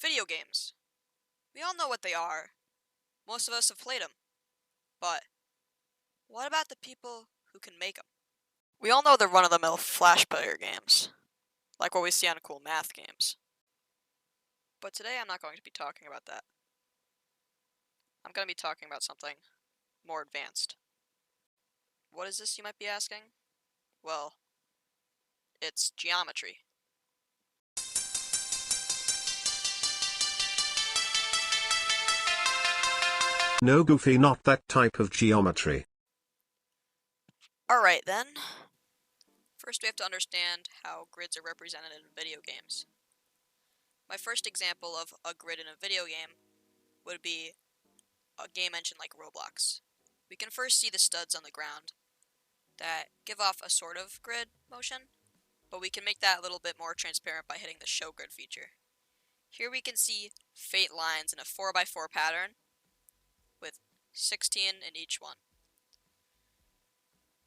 Video games. We all know what they are. Most of us have played them. But what about the people who can make them? We all know the run-of-the-mill flash player games, like what we see on cool math games. But today I'm not going to be talking about that. I'm going to be talking about something more advanced. What is this, you might be asking? Well, it's geometry. No, Goofy, not that type of geometry. Alright then. First we have to understand how grids are represented in video games. My first example of a grid in a video game would be a game engine like Roblox. We can first see the studs on the ground that give off a sort of grid motion, but we can make that a little bit more transparent by hitting the show grid feature. Here we can see fate lines in a 4x4 pattern with 16 in each one.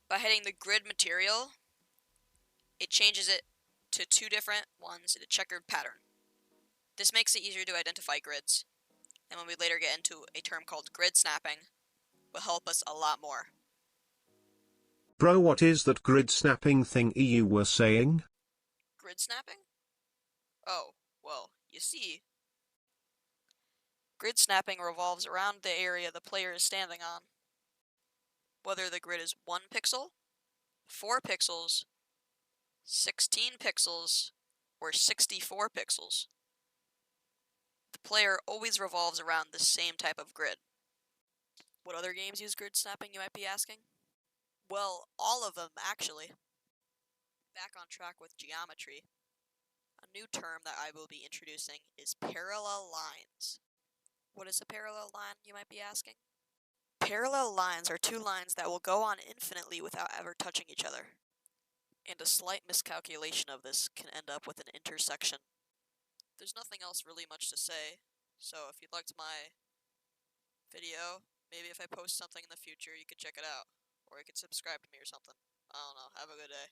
By hitting the grid material, it changes it to two different ones in a checkered pattern. This makes it easier to identify grids, and when we later get into a term called grid snapping, will help us a lot more. Bro, what is that grid snapping thing you were saying? Grid snapping? Oh, well, you see, grid snapping revolves around the area the player is standing on. Whether the grid is 1 pixel, 4 pixels, 16 pixels, or 64 pixels. The player always revolves around the same type of grid. What other games use grid snapping, you might be asking? Well, all of them, actually. Back on track with geometry. A new term that I will be introducing is parallel lines. What is a parallel line, you might be asking? Parallel lines are two lines that will go on infinitely without ever touching each other. And a slight miscalculation of this can end up with an intersection. There's nothing else really much to say, so if you liked my video, maybe if I post something in the future, you could check it out. Or you could subscribe to me or something. I don't know. Have a good day.